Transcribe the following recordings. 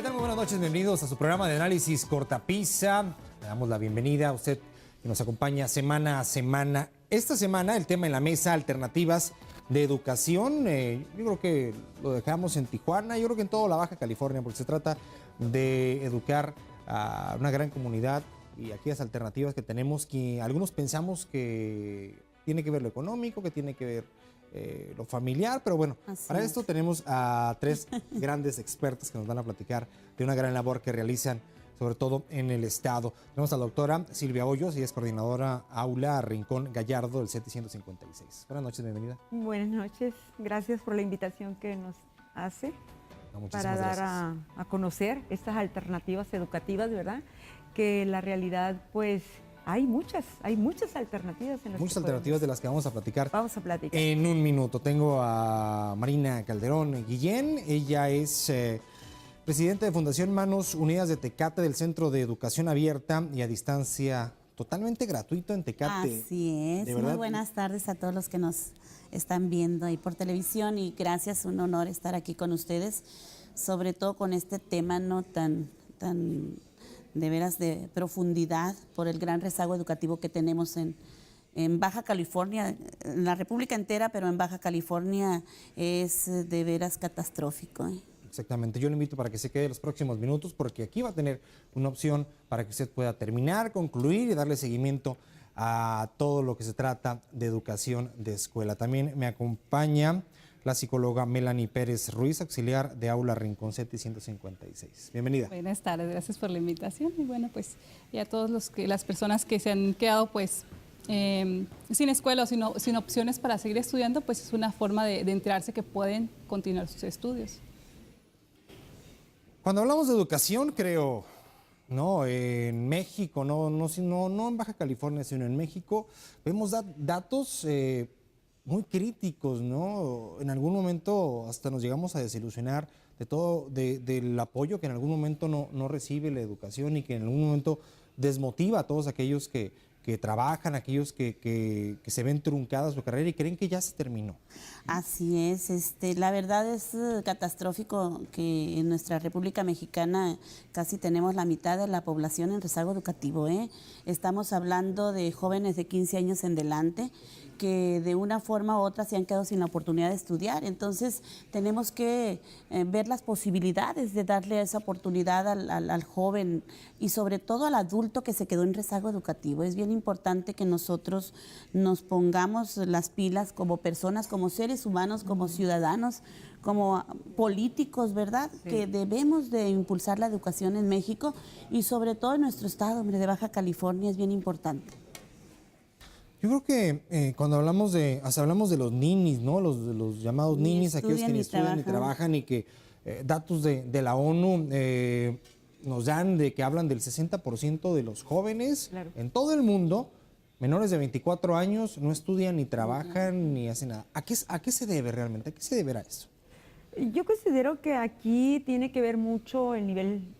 ¿Qué tal? Muy buenas noches, bienvenidos a su programa de análisis Cortapisa. Le damos la bienvenida a usted que nos acompaña semana a semana. Esta semana el tema en la mesa, alternativas de educación. Yo creo que lo dejamos en Tijuana, yo creo que en toda la Baja California, porque se trata de educar a una gran comunidad y aquellas alternativas que tenemos que algunos pensamos que tiene que ver lo económico, que tiene que ver lo familiar, pero bueno, para esto tenemos a tres grandes expertos que nos van a platicar de una gran labor que realizan, sobre todo en el estado. Tenemos a la doctora Silvia Hoyos, ella es coordinadora aula Rincón Gallardo del CETI 156. Buenas noches, bienvenida. Buenas noches, gracias por la invitación que nos hace para dar a conocer estas alternativas educativas, ¿verdad? Que la realidad, pues, hay muchas alternativas en las muchas alternativas de las que vamos a platicar. Vamos a platicar. En un minuto tengo a Marina Calderón Guillén, ella es presidenta de Fundación Manos Unidas de Tecate, del Centro de Educación Abierta y a Distancia totalmente gratuito en Tecate. Así es, muy buenas tardes a todos los que nos están viendo ahí por televisión y gracias, un honor estar aquí con ustedes, sobre todo con este tema no tan de veras de profundidad por el gran rezago educativo que tenemos en Baja California, en la República entera, pero en Baja California es de veras catastrófico. Exactamente, yo le invito para que se quede los próximos minutos porque aquí va a tener una opción para que usted pueda terminar, concluir y darle seguimiento a todo lo que se trata de educación de escuela. También me acompaña la psicóloga Melanie Pérez Ruiz, auxiliar de aula Rincón CETI 156. Bienvenida. Buenas tardes, gracias por la invitación y bueno, pues y a todos las personas que se han quedado pues sin escuela o sin opciones para seguir estudiando, pues es una forma de enterarse que pueden continuar sus estudios. Cuando hablamos de educación, creo, ¿no? En México, no en Baja California, sino en México, vemos datos muy críticos, ¿no? En algún momento hasta nos llegamos a desilusionar de todo, del apoyo que en algún momento no recibe la educación y que en algún momento desmotiva a todos aquellos que trabajan, aquellos que se ven truncadas su carrera y creen que ya se terminó. Así es, la verdad es catastrófico que en nuestra República Mexicana casi tenemos la mitad de la población en rezago educativo, Estamos hablando de jóvenes de 15 años en delante que de una forma u otra se han quedado sin la oportunidad de estudiar. Entonces tenemos que ver las posibilidades de darle esa oportunidad al joven y sobre todo al adulto que se quedó en rezago educativo. Es bien importante que nosotros nos pongamos las pilas como personas, como seres humanos, como ciudadanos, como políticos, ¿verdad? Sí. Que debemos de impulsar la educación en México y sobre todo en nuestro estado, hombre, de Baja California, es bien importante. Yo creo que cuando hablamos de los ninis, ¿no? Los llamados ninis, aquellos que ni estudian ni trabajan y que datos de la ONU nos dan de que hablan del 60% de los jóvenes en todo el mundo, menores de 24 años, no estudian ni trabajan ni hacen nada. ¿A qué se debe realmente? ¿A qué se deberá eso? Yo considero que aquí tiene que ver mucho el nivel,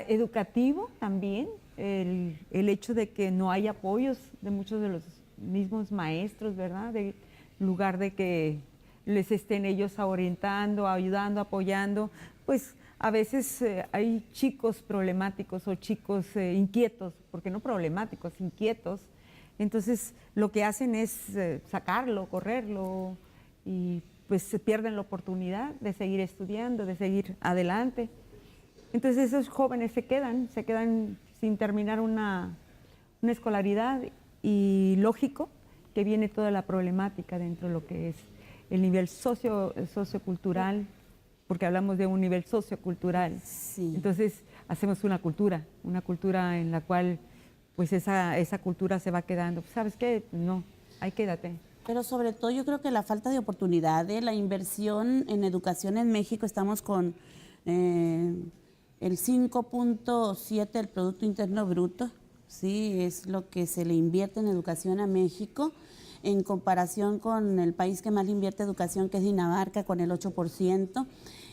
educativo también. El hecho de que no hay apoyos de muchos de los mismos maestros, ¿verdad? En lugar de que les estén ellos orientando, ayudando, apoyando, pues a veces hay chicos problemáticos o chicos inquietos, porque no problemáticos, inquietos. Entonces lo que hacen es sacarlo, correrlo y pues se pierden la oportunidad de seguir estudiando, de seguir adelante. Entonces esos jóvenes se quedan sin terminar una escolaridad y lógico que viene toda la problemática dentro de lo que es el nivel sociocultural, porque hablamos de un nivel sociocultural. Sí. Entonces hacemos una cultura en la cual pues esa cultura se va quedando. ¿Sabes qué? No, ahí quédate. Pero sobre todo yo creo que la falta de oportunidad, la inversión en educación en México, estamos con el 5.7 del Producto Interno Bruto, sí, es lo que se le invierte en educación a México, en comparación con el país que más le invierte en educación, que es Dinamarca, con el 8%.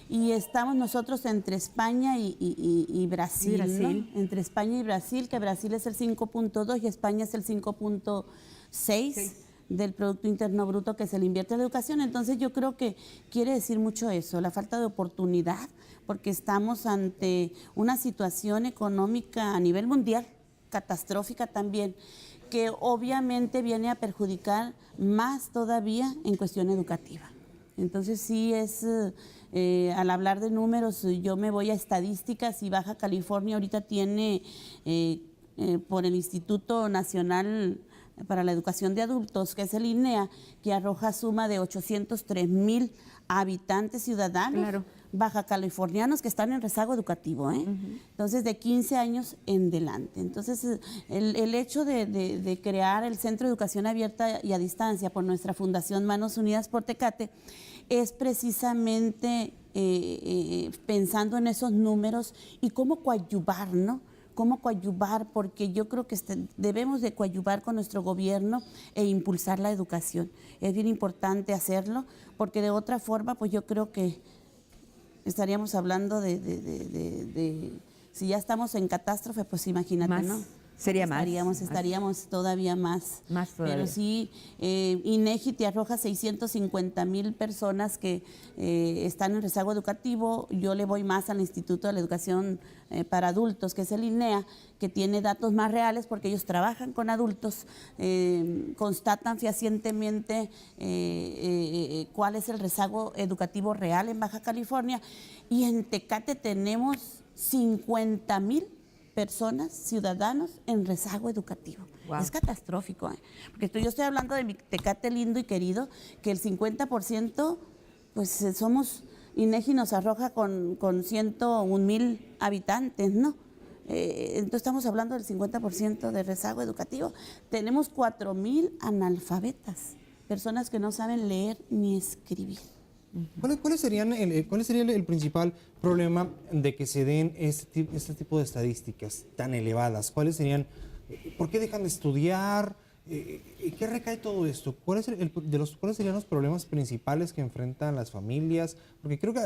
Y estamos nosotros entre España y Brasil, ¿no? Entre España y Brasil, que Brasil es el 5.2 y España es el 5.6. del Producto Interno Bruto que se le invierte a la educación. Entonces yo creo que quiere decir mucho eso, la falta de oportunidad, porque estamos ante una situación económica a nivel mundial, catastrófica también, que obviamente viene a perjudicar más todavía en cuestión educativa. Entonces sí es, al hablar de números, yo me voy a estadísticas y Baja California ahorita tiene, por el Instituto Nacional para la Educación de Adultos, que es el INEA, que arroja suma de 803,000 habitantes ciudadanos. Claro. Baja californianos que están en rezago educativo, entonces de 15 años en delante. Entonces el hecho de crear el Centro de Educación Abierta y a Distancia por nuestra Fundación Manos Unidas por Tecate es precisamente pensando en esos números y cómo coadyuvar, ¿no? Cómo coadyuvar, porque yo creo que debemos de coadyuvar con nuestro gobierno e impulsar la educación. Es bien importante hacerlo, porque de otra forma, pues yo creo que estaríamos hablando si ya estamos en catástrofe, pues imagínate, Más, ¿no? sería más. Estaríamos todavía más. Más todavía. Pero sí, INEGI te arroja 650,000 personas que están en rezago educativo. Yo le voy más al Instituto de la Educación para Adultos, que es el INEA, que tiene datos más reales porque ellos trabajan con adultos, constatan fehacientemente cuál es el rezago educativo real en Baja California. Y en Tecate tenemos 50,000 personas, ciudadanos en rezago educativo. Wow. Es catastrófico, porque yo estoy hablando de mi Tecate lindo y querido, que el 50%, pues somos, INEGI nos arroja con 101,000 habitantes, ¿no? Entonces estamos hablando del 50% de rezago educativo. Tenemos 4,000 analfabetas, personas que no saben leer ni escribir. ¿Cuál sería el principal problema de que se den este tipo de estadísticas tan elevadas? ¿Cuáles serían, por qué dejan de estudiar? ¿Qué recae todo esto? ¿Cuáles serían los problemas principales que enfrentan las familias? Porque creo que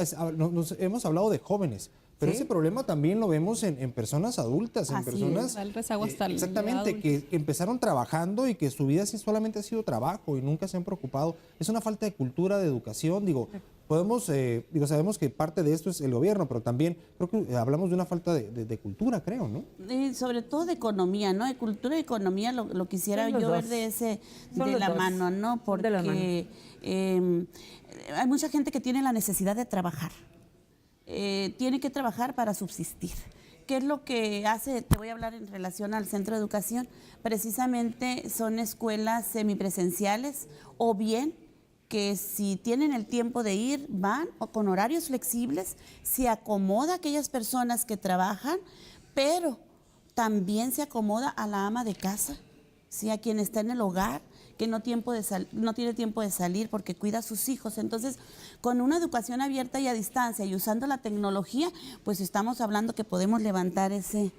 hemos hablado de jóvenes, pero ¿Sí? ese problema también lo vemos en personas adultas, en Así personas es. El rezago hasta el exactamente, adulto. que empezaron trabajando y que su vida sí solamente ha sido trabajo y nunca se han preocupado. Es una falta de cultura, de educación, sabemos que parte de esto es el gobierno, pero también creo que hablamos de una falta de cultura, creo, ¿no? Sobre todo de economía, ¿no? De cultura y economía lo quisiera Son los yo ver dos. de Son los la dos. mano, ¿no? Son de la mano. Porque hay mucha gente que tiene la necesidad de trabajar. Tiene que trabajar para subsistir. ¿Qué es lo que hace? Te voy a hablar en relación al centro de educación. Precisamente son escuelas semipresenciales o bien que si tienen el tiempo de ir, van o con horarios flexibles, se acomoda a aquellas personas que trabajan, pero también se acomoda a la ama de casa, ¿sí? A quien está en el hogar, que no tiene tiempo de salir porque cuida a sus hijos. Entonces, con una educación abierta y a distancia y usando la tecnología, pues estamos hablando que podemos levantar ese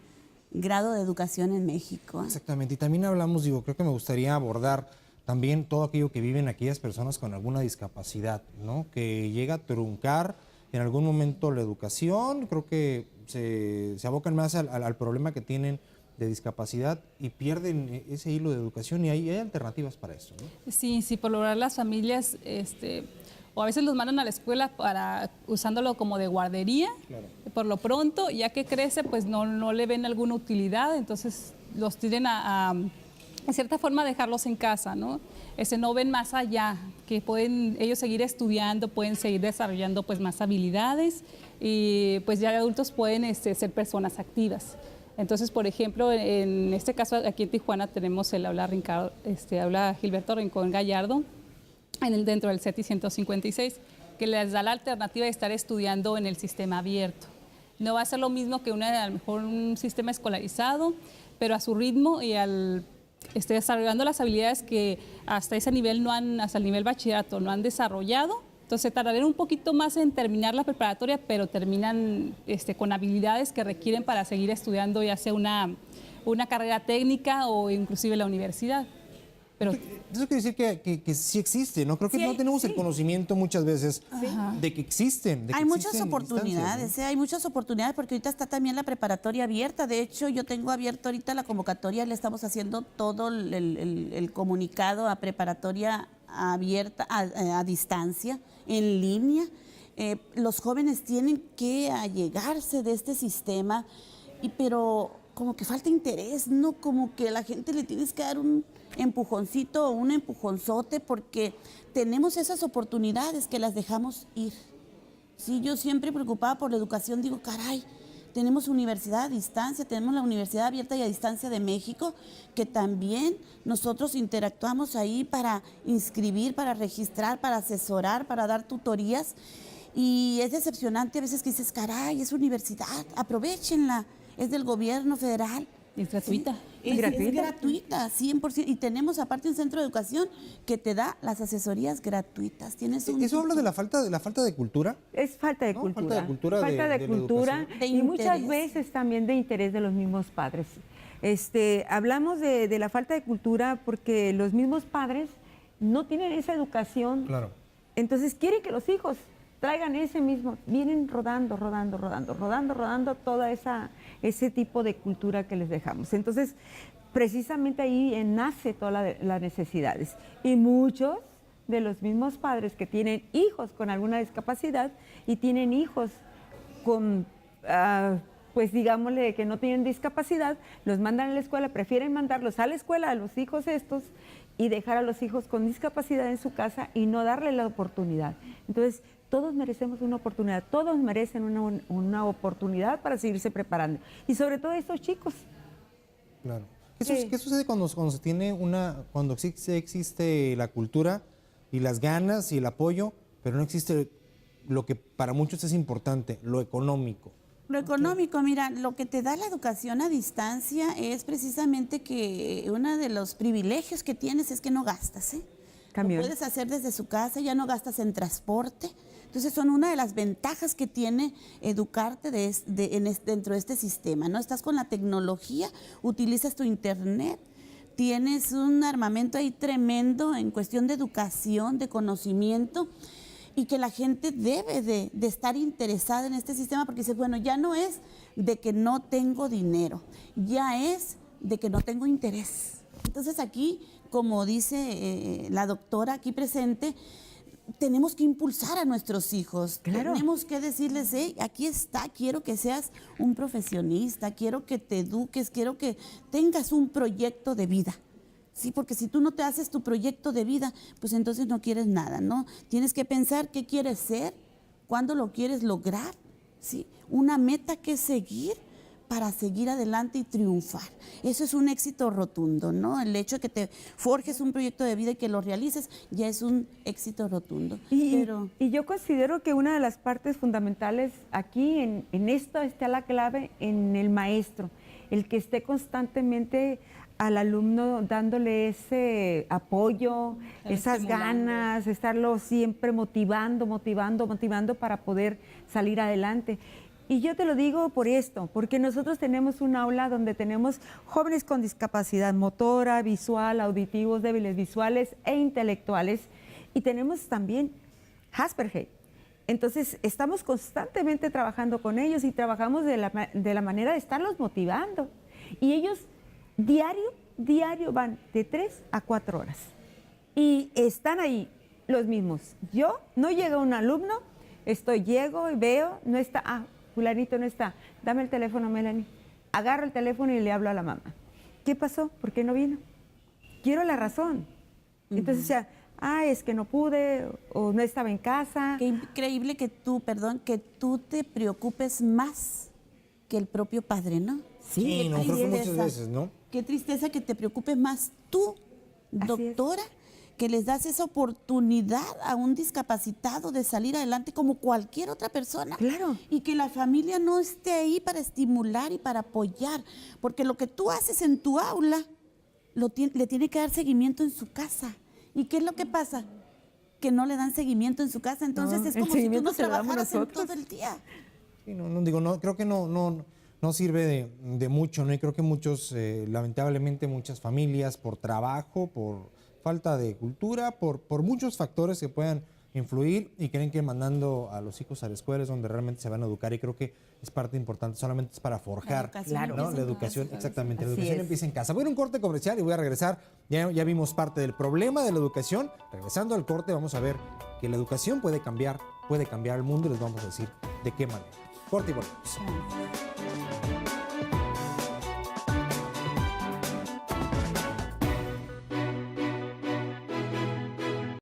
grado de educación en México. Exactamente, y también hablamos, creo que me gustaría abordar también todo aquello que viven aquellas personas con alguna discapacidad, ¿no? Que llega a truncar en algún momento la educación, creo que se abocan más al problema que tienen de discapacidad y pierden ese hilo de educación y hay alternativas para eso, ¿no? Sí, por lograr las familias, o a veces los mandan a la escuela usándolo como de guardería, Claro. por lo pronto, ya que crece, pues no le ven alguna utilidad, entonces los tienen en cierta forma dejarlos en casa, ¿no? No ven más allá, que pueden ellos seguir estudiando, pueden seguir desarrollando pues más habilidades y pues ya de adultos pueden ser personas activas. Entonces, por ejemplo, en este caso aquí en Tijuana tenemos el aula Gilberto Rincón Gallardo dentro del CETI 156, que les da la alternativa de estar estudiando en el sistema abierto. No va a ser lo mismo que a lo mejor un sistema escolarizado, pero a su ritmo y desarrollando las habilidades que hasta ese nivel hasta el nivel bachillerato no han desarrollado. Entonces tardarán un poquito más en terminar la preparatoria, pero terminan con habilidades que requieren para seguir estudiando, ya sea una carrera técnica o inclusive la universidad. Pero Eso quiere decir que sí existe, ¿no? Creo que Sí no hay- tenemos sí. el conocimiento muchas veces de que existen. Hay muchas oportunidades, hay muchas oportunidades porque ahorita está también la preparatoria abierta. De hecho, yo tengo abierto ahorita la convocatoria, le estamos haciendo todo el comunicado a preparatoria abierta, a distancia, en línea. Los jóvenes tienen que allegarse de este sistema, pero como que falta interés, ¿no? Como que a la gente le tienes que dar un empujoncito o un empujonzote porque tenemos esas oportunidades que las dejamos ir. Sí, yo siempre preocupada por la educación digo, caray, tenemos universidad a distancia, tenemos la Universidad Abierta y a Distancia de México, que también nosotros interactuamos ahí para inscribir, para registrar, para asesorar, para dar tutorías. Y es decepcionante a veces que dices, caray, es universidad, aprovéchenla, es del gobierno federal. es gratuita. Es Gratuita. gratuita, 100%. Y tenemos aparte un centro de educación que te da las asesorías gratuitas. Tienes un Eso habla de la falta de cultura. Es falta de ¿No? cultura. Falta de cultura Falta de de la cultura educación. De y muchas interés. veces también de interés de los mismos padres. Hablamos de la falta de cultura porque los mismos padres no tienen esa educación. Claro. Entonces quieren que los hijos traigan ese mismo, vienen rodando todo ese tipo de cultura que les dejamos. Entonces, precisamente ahí nace todas las necesidades. Y muchos de los mismos padres que tienen hijos con alguna discapacidad y tienen hijos con, pues digámosle que no tienen discapacidad, los mandan a la escuela, prefieren mandarlos a la escuela a los hijos estos y dejar a los hijos con discapacidad en su casa y no darle la oportunidad. Entonces, todos merecemos una oportunidad, todos merecen una oportunidad para seguirse preparando. Y sobre todo estos chicos. Claro. Sí. ¿Qué sucede cuando se tiene cuando existe la cultura y las ganas y el apoyo, pero no existe lo que para muchos es importante, lo económico? Lo económico, mira, lo que te da la educación a distancia es precisamente que uno de los privilegios que tienes es que no gastas, ¿eh? Camión. Lo puedes hacer desde su casa, ya no gastas en transporte. Entonces son una de las ventajas que tiene educarte dentro de este sistema, ¿no? Estás con la tecnología, utilizas tu internet, tienes un armamento ahí tremendo en cuestión de educación, de conocimiento, y que la gente debe de estar interesada en este sistema porque dice, bueno, ya no es de que no tengo dinero, ya es de que no tengo interés. Entonces aquí, como dice la doctora aquí presente, tenemos que impulsar a nuestros hijos, Claro. tenemos que decirles, hey, aquí está, quiero que seas un profesionista, quiero que te eduques, quiero que tengas un proyecto de vida. Sí, porque si tú no te haces tu proyecto de vida, pues entonces no quieres nada, ¿no? Tienes que pensar qué quieres ser, cuándo lo quieres lograr, ¿sí? Una meta que seguir para seguir adelante y triunfar. Eso es un éxito rotundo, ¿no? El hecho de que te forjes un proyecto de vida y que lo realices ya es un éxito rotundo. Pero Y yo considero que una de las partes fundamentales aquí en esto está la clave en el maestro, el que esté constantemente al alumno dándole ese apoyo, esas Estimulando. ganas, estarlo siempre motivando para poder salir adelante. Y yo te lo digo por esto, porque nosotros tenemos un aula donde tenemos jóvenes con discapacidad motora, visual, auditivos, débiles visuales e intelectuales, y tenemos también Asperger. Entonces, estamos constantemente trabajando con ellos y trabajamos de la manera de estarlos motivando. Y ellos diario van de 3 a 4 horas. Y están ahí los mismos. Yo, no llega un alumno, llego y veo, no está, fulanito no está, dame el teléfono, Melanie. Agarro el teléfono y le hablo a la mamá. ¿Qué pasó? ¿Por qué no vino? Quiero la razón. Entonces, es que no pude o no estaba en casa. qué increíble que tú te preocupes más que el propio padre, ¿no? Sí, no, Qué creo que muchas tristeza. veces, ¿no? Qué tristeza que te preocupes más tú, Así doctora, que les das esa oportunidad a un discapacitado de salir adelante como cualquier otra persona. Claro. Y que la familia no esté ahí para estimular y para apoyar, porque lo que tú haces en tu aula le tiene que dar seguimiento en su casa. ¿Y qué es lo que pasa? Que no le dan seguimiento en su casa, entonces No, es el como si tú seguimiento no se lo damos trabajaras en nosotros. todo el día. Sí, creo que no sirve de mucho, ¿no? Y creo que lamentablemente muchas familias por trabajo, por falta de cultura, por muchos factores que puedan influir, y creen que mandando a los hijos a la escuela es donde realmente se van a educar, y creo que es parte importante, solamente es para forjar, Claro. ¿no? La educación, exactamente, la Así educación es. empieza en casa. Voy a ir a un corte comercial y voy a regresar. Ya vimos parte del problema de la educación. Regresando al corte vamos a ver que la educación puede cambiar el mundo, y les vamos a decir de qué manera. Corte y volvemos.